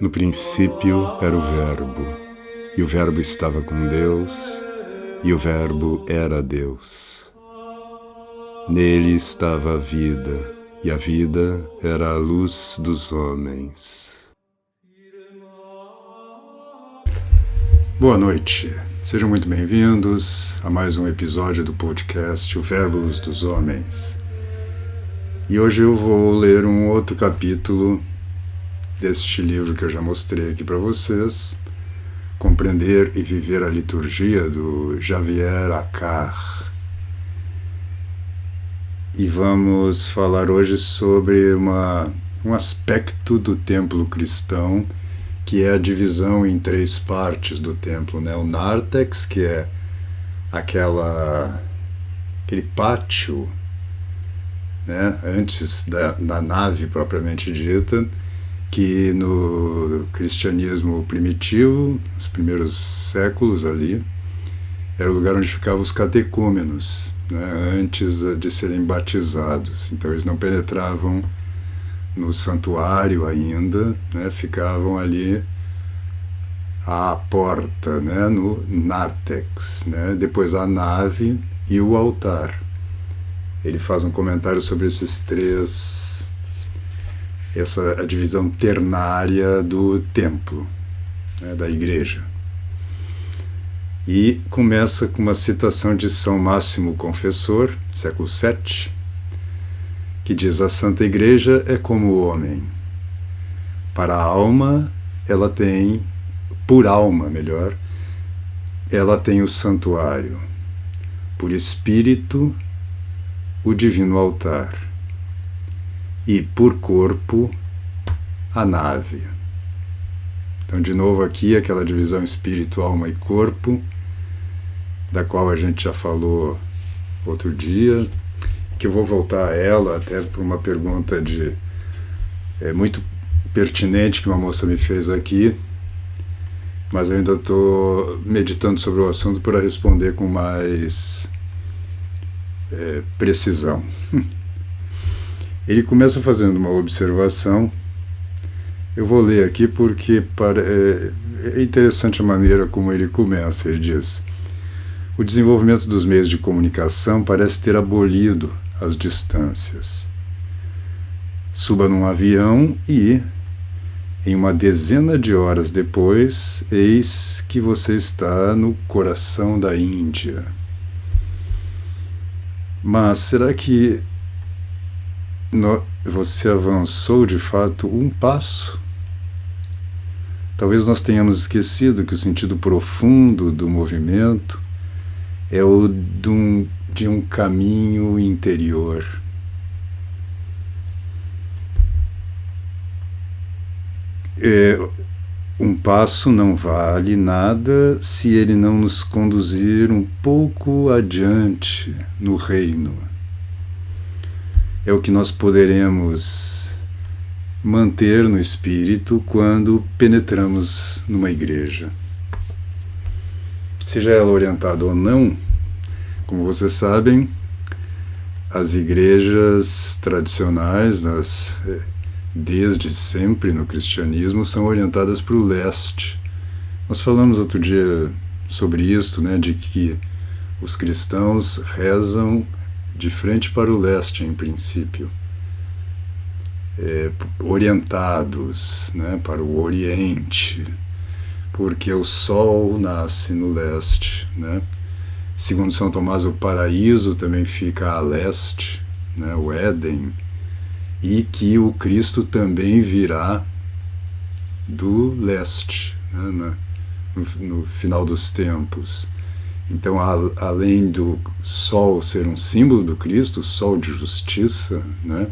No princípio era o Verbo, e o Verbo estava com Deus, e o Verbo era Deus. Nele estava a vida, e a vida era a luz dos homens. Boa noite, sejam muito bem-vindos a mais um episódio do podcast O Verbo Luz dos Homens. E hoje eu vou ler um outro capítulo deste livro que eu já mostrei aqui para vocês, Compreender e Viver a Liturgia, do Javier Akar. E vamos falar hoje sobre um aspecto do templo cristão, que é a divisão em três partes do templo, né? O nártex, que é aquele pátio, né? Antes da nave propriamente dita, que no cristianismo primitivo, nos primeiros séculos ali, era o lugar onde ficavam os catecúmenos, né, antes de serem batizados. Então eles não penetravam no santuário ainda, né, ficavam ali à porta, né, no nártex, né, depois a nave e o altar. Ele faz um comentário sobre a divisão ternária do templo, né, da igreja. E começa com uma citação de São Máximo Confessor, século VII, que diz: a Santa Igreja é como o homem. Para a alma, por alma, ela tem o santuário. Por espírito, o divino altar. E por corpo, a nave. Então, de novo aqui, aquela divisão espírito, alma e corpo, da qual a gente já falou outro dia, que eu vou voltar a ela até por uma pergunta muito pertinente que uma moça me fez aqui, mas eu ainda estou meditando sobre o assunto para responder com mais precisão. Ele começa fazendo uma observação. Eu vou ler aqui porque é interessante a maneira como ele começa. Ele diz: o desenvolvimento dos meios de comunicação parece ter abolido as distâncias. Suba num avião e, em uma dezena de horas depois, eis que você está no coração da Índia. Mas será que você avançou de fato um passo? Talvez nós tenhamos esquecido que o sentido profundo do movimento é o de um caminho interior. Um passo não vale nada se ele não nos conduzir um pouco adiante no reino. É o que nós poderemos manter no espírito quando penetramos numa igreja. Seja ela orientada ou não, como vocês sabem, as igrejas tradicionais, desde sempre no cristianismo, são orientadas para o leste. Nós falamos outro dia sobre isso, né, de que os cristãos rezam de frente para o leste, em princípio, orientados, né, para o oriente, porque o sol nasce no leste, né? Segundo São Tomás, o paraíso também fica a leste, né, o Éden, e que o Cristo também virá do leste, né, no final dos tempos. Então, além do sol ser um símbolo do Cristo, o sol de justiça, né?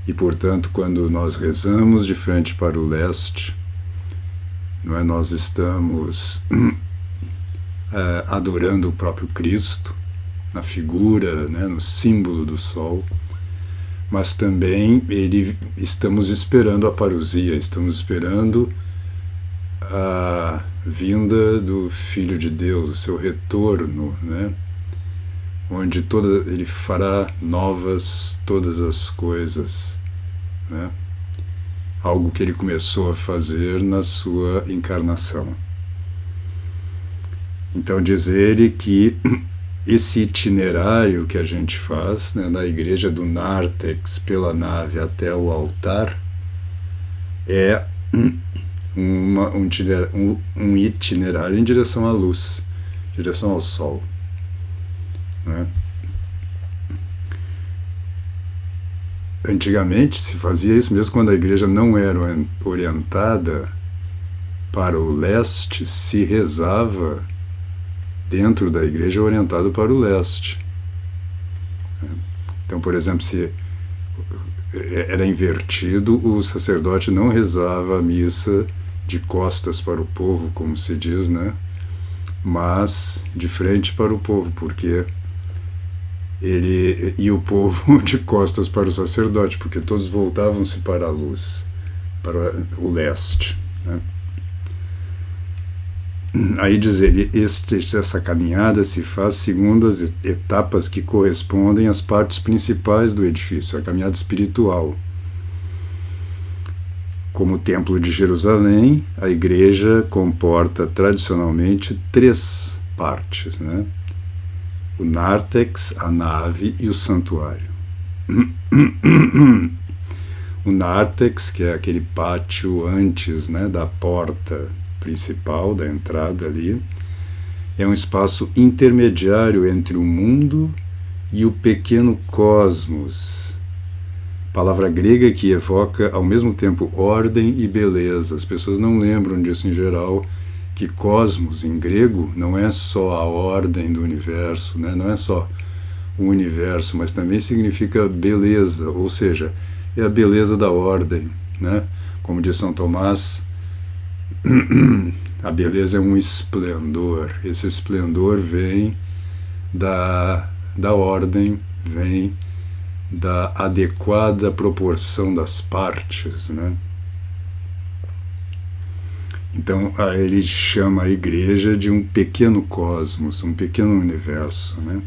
E, portanto, quando nós rezamos de frente para o leste, não é, nós estamos adorando o próprio Cristo, na figura, né, no símbolo do sol, mas também estamos esperando a parousia, estamos esperando a vinda do Filho de Deus, o seu retorno, né? Onde ele fará novas todas as coisas, né? algo que ele começou a fazer na sua encarnação. Então diz ele que esse itinerário que a gente faz, né, na igreja do nártex pela nave até o altar é um itinerário em direção à luz, em direção ao sol, né? Antigamente se fazia isso mesmo quando a igreja não era orientada para o leste, se rezava dentro da igreja orientado para o leste. Então, por exemplo, se era invertido, o sacerdote não rezava a missa de costas para o povo, como se diz, né? Mas de frente para o povo, porque ele e o povo de costas para o sacerdote, porque todos voltavam-se para a luz, para o leste, né? Aí diz ele, essa caminhada se faz segundo as etapas que correspondem às partes principais do edifício, a caminhada espiritual. Como o Templo de Jerusalém, a igreja comporta tradicionalmente 3 partes, né? O nártex, a nave e o santuário. O nártex, que é aquele pátio antes, né, da porta principal, da entrada ali, é um espaço intermediário entre o mundo e o pequeno cosmos. Palavra grega que evoca ao mesmo tempo ordem e beleza. As pessoas não lembram disso em geral, que cosmos em grego não é só a ordem do universo, né? Não é só o universo, mas também significa beleza, ou seja, é a beleza da ordem, né? Como diz São Tomás, a beleza é um esplendor. Esse esplendor vem da ordem, vem da adequada proporção das partes, né? Então ele chama a igreja de um pequeno cosmos, um pequeno universo, né?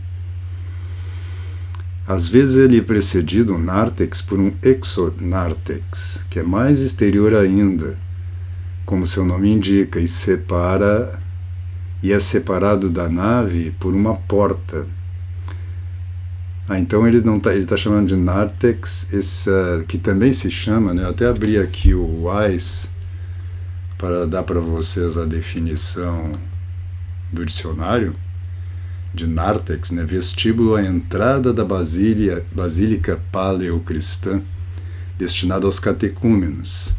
Às vezes ele é precedido, o nártex, por um exonártex, que é mais exterior ainda, como seu nome indica, e é separado da nave por uma porta. Então ele está chamando de nártex, que também se chama, né? Eu até abri aqui o Wise para dar para vocês a definição do dicionário de nártex, né? Vestíbulo à entrada da basílica paleocristã, destinada aos catecúmenos,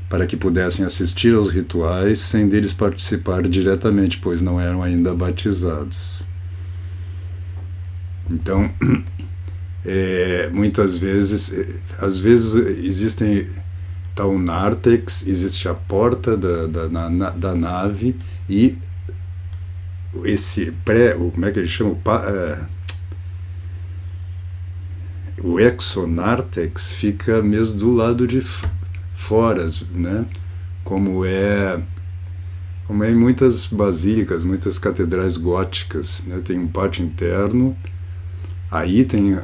para que pudessem assistir aos rituais sem deles participar diretamente, pois não eram ainda batizados. Então, muitas vezes, às vezes existem o nártex, existe a porta da nave e esse como é que ele chama? O exonártex fica mesmo do lado de fora, né? Como é em muitas basílicas, muitas catedrais góticas, né? Tem um pátio interno, aí tem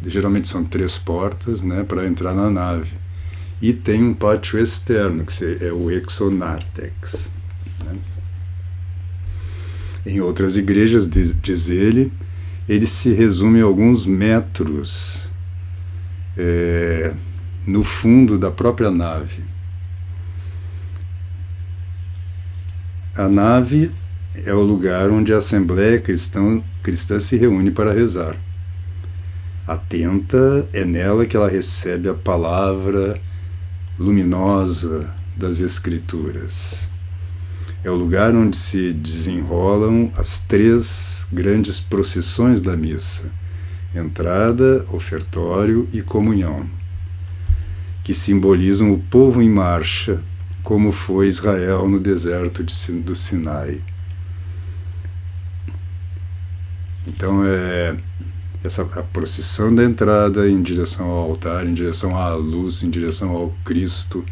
geralmente são 3 portas, né, para entrar na nave, e tem um pátio externo, que é o exonártex, né? Em outras igrejas, diz ele se resume a alguns metros no fundo da própria nave. A nave é o lugar onde a Assembleia Cristã se reúne para rezar. Atenta, é nela que ela recebe a palavra luminosa das Escrituras. É o lugar onde se desenrolam as 3 grandes procissões da missa: entrada, ofertório e comunhão, que simbolizam o povo em marcha, como foi Israel no deserto do Sinai. Então a procissão da entrada em direção ao altar, em direção à luz, em direção ao Cristo,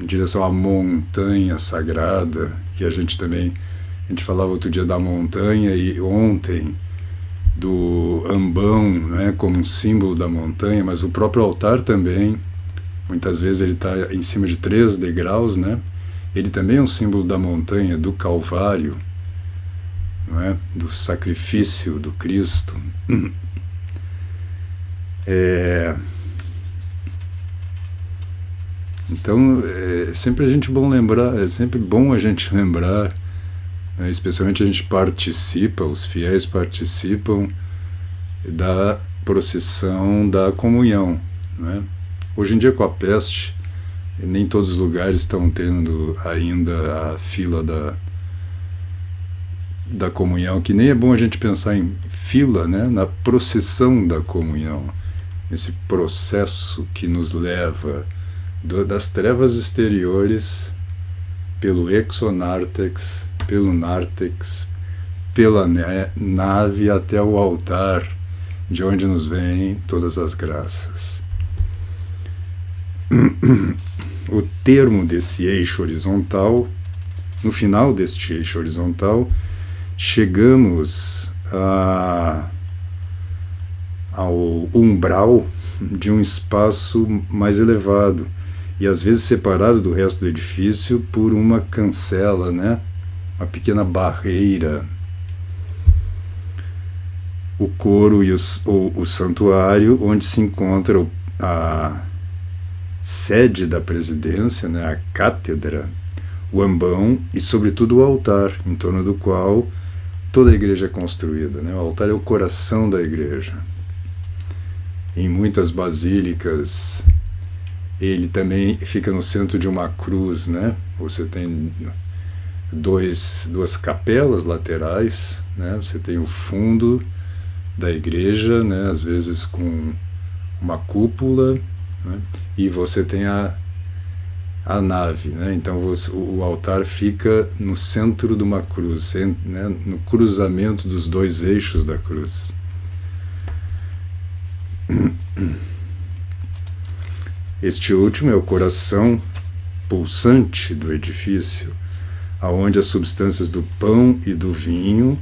em direção à montanha sagrada, que a gente falava outro dia da montanha e ontem do ambão, né, como um símbolo da montanha, mas o próprio altar também Muitas vezes ele está em cima de 3 degraus, né? Ele também é um símbolo da montanha, do Calvário, não é? Do sacrifício do Cristo. Então, é sempre bom a gente lembrar, né? Especialmente a gente participa, os fiéis participam da procissão da comunhão, né? Hoje em dia, com a peste, nem todos os lugares estão tendo ainda a fila da comunhão, que nem é bom a gente pensar em fila, né? Na procissão da comunhão, nesse processo que nos leva das trevas exteriores pelo exonártex, pelo nártex, pela nave até o altar, de onde nos vêm todas as graças. O termo desse eixo horizontal, no final deste eixo horizontal, chegamos ao umbral de um espaço mais elevado, e às vezes separado do resto do edifício por uma cancela, né? Uma pequena barreira. O coro e o santuário, onde se encontra a sede da presidência, né? A cátedra, o ambão e, sobretudo, o altar, em torno do qual toda a igreja é construída, né? O altar é o coração da igreja. Em muitas basílicas, ele também fica no centro de uma cruz, né? Você tem duas capelas laterais, né? Você tem o fundo da igreja, né? Às vezes com uma cúpula, né? E você tem a nave, né? Então o altar fica no centro de uma cruz, né? No cruzamento dos 2 eixos da cruz. Este último é o coração pulsante do edifício, aonde as substâncias do pão e do vinho,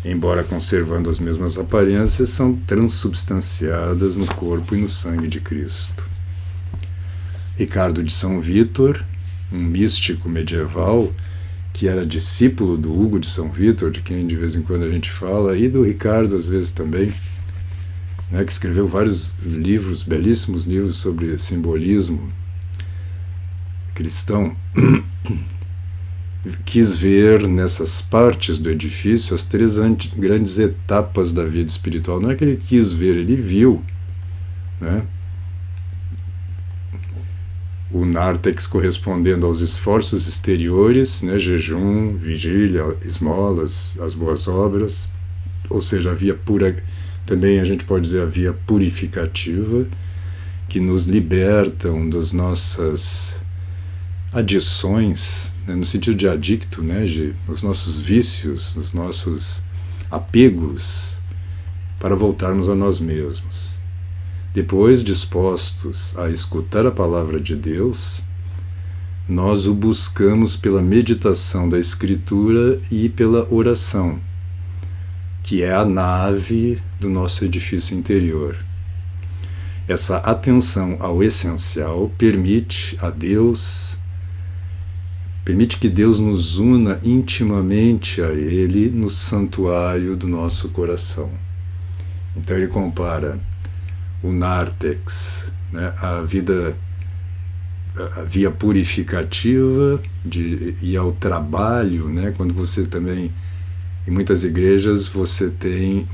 embora conservando as mesmas aparências, são transubstanciadas no corpo e no sangue de Cristo. Ricardo de São Vítor, um místico medieval que era discípulo do Hugo de São Vítor, de quem de vez em quando a gente fala, e do Ricardo às vezes também, né, que escreveu vários livros, belíssimos livros sobre simbolismo cristão, quis ver nessas partes do edifício as 3 grandes etapas da vida espiritual. Não é que ele quis ver, ele viu, né? O nártex correspondendo aos esforços exteriores, né? Jejum, vigília, esmolas, as boas obras, ou seja, a via pura. Também a gente pode dizer a via purificativa, que nos libertam das nossas adições, né, no sentido de adicto, né, dos nossos vícios, dos nossos apegos, para voltarmos a nós mesmos. Depois, dispostos a escutar a palavra de Deus, nós o buscamos pela meditação da Escritura e pela oração, que é a nave do nosso edifício interior. Essa atenção ao essencial permite que Deus nos una intimamente a Ele no santuário do nosso coração. Então ele compara o nártex, né, a via purificativa e ao trabalho, né, quando você também, em muitas igrejas, você tem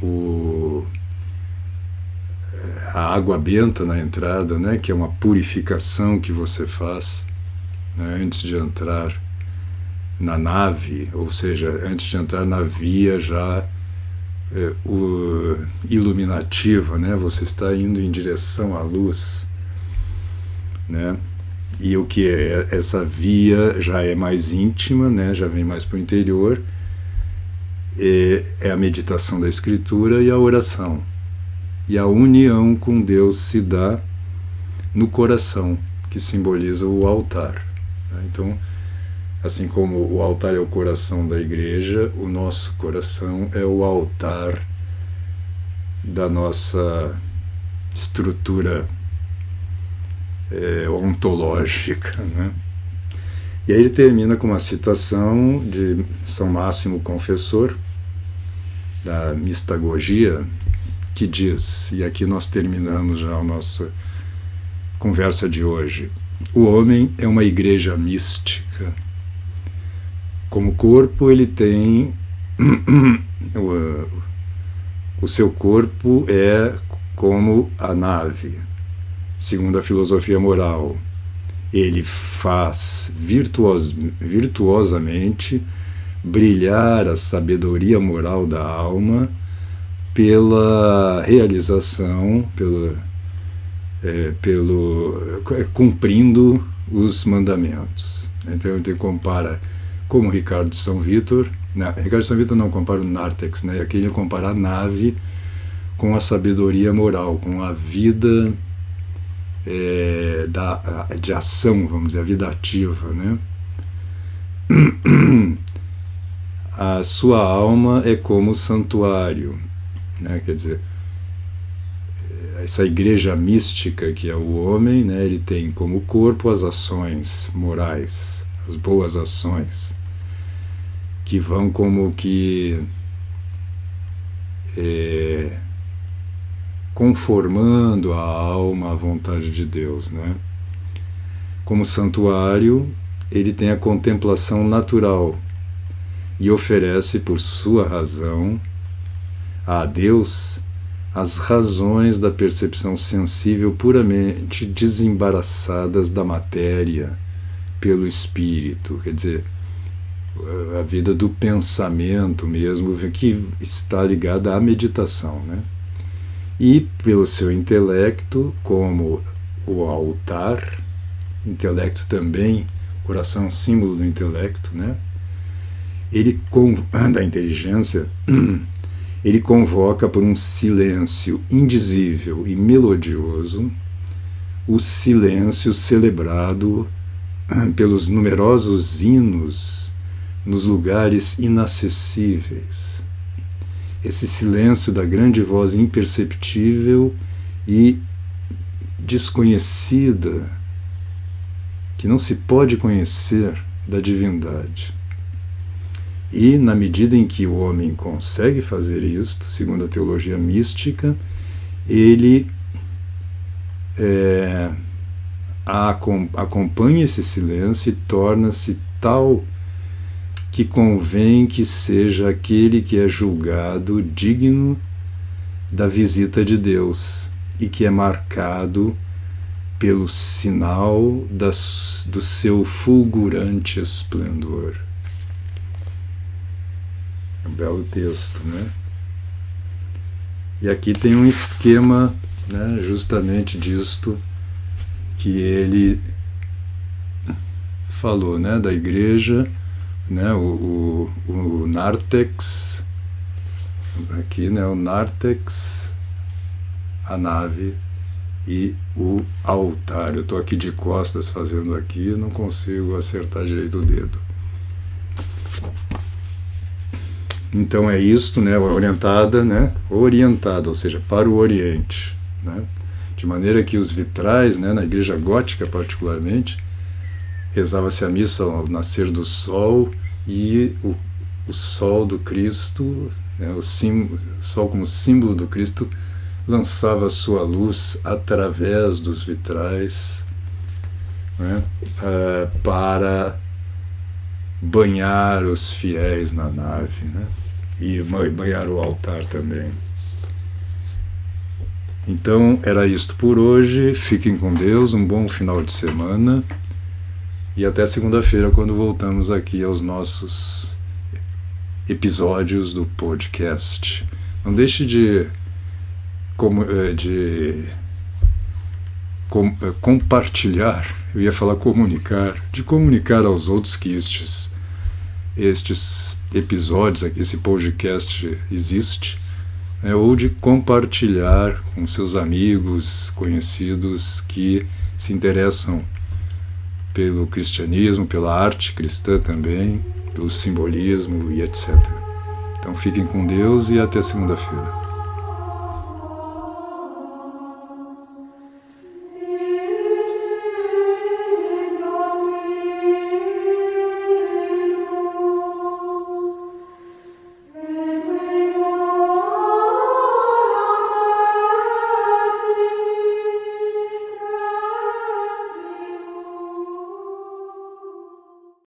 a água benta na entrada, né, que é uma purificação que você faz, né, antes de entrar na nave, ou seja, antes de entrar na via já iluminativa, né, você está indo em direção à luz, né, e o que é? Essa via já é mais íntima, né, já vem mais para o interior, é a meditação da Escritura e a oração. E a união com Deus se dá no coração, que simboliza o altar. Então, assim como o altar é o coração da igreja, o nosso coração é o altar da nossa estrutura ontológica, né? E aí ele termina com uma citação de São Máximo Confessor, da Mistagogia, que diz, e aqui nós terminamos já a nossa conversa de hoje: o homem é uma igreja mística. Como corpo, ele tem o seu corpo é como a nave, segundo a filosofia moral. Ele faz virtuosamente brilhar a sabedoria moral da alma pela realização, cumprindo os mandamentos. Então ele compara, como Ricardo de São Vítor, Ricardo de São Vítor não compara o nártex, né? Aqui ele compara a nave com a sabedoria moral, com a vida de ação, vamos dizer, a vida ativa, né? A sua alma é como santuário, né? Quer dizer, essa igreja mística que é o homem, né? Ele tem como corpo as ações morais, as boas ações, que vão como que conformando a alma à vontade de Deus, né? Como santuário, ele tem a contemplação natural e oferece por sua razão a Deus as razões da percepção sensível puramente desembaraçadas da matéria pelo espírito, quer dizer, a vida do pensamento mesmo, que está ligada à meditação, né? E pelo seu intelecto, como o altar, intelecto também, coração símbolo do intelecto, né? Da inteligência, ele convoca por um silêncio indizível e melodioso o silêncio celebrado pelos numerosos hinos nos lugares inacessíveis. Esse silêncio da grande voz imperceptível e desconhecida, que não se pode conhecer, da divindade. E, na medida em que o homem consegue fazer isto, segundo a teologia mística, ele acompanha esse silêncio e torna-se tal que convém que seja aquele que é julgado digno da visita de Deus e que é marcado pelo sinal do seu fulgurante esplendor. É um belo texto, né? E aqui tem um esquema, né, justamente disto que ele falou, né, da igreja, né, o nártex, aqui, né, o nártex, a nave e o altar. Eu estou aqui de costas fazendo aqui, não consigo acertar direito o dedo. Então é isto, né, orientada, ou seja, para o Oriente, né, de maneira que os vitrais, né, na igreja gótica particularmente, rezava-se a missa ao nascer do sol e o sol do Cristo, né, o sol como símbolo do Cristo, lançava sua luz através dos vitrais, né, para banhar os fiéis na nave, né, e banhar o altar também. Então era isto por hoje. Fiquem com Deus, um bom final de semana e até segunda-feira, quando voltamos aqui aos nossos episódios do podcast. Não deixe de compartilhar, eu ia falar comunicar, de comunicar aos outros que estes episódios, esse podcast existe, ou de compartilhar com seus amigos, conhecidos que se interessam pelo cristianismo, pela arte cristã também, pelo simbolismo e etc. Então fiquem com Deus e até segunda-feira.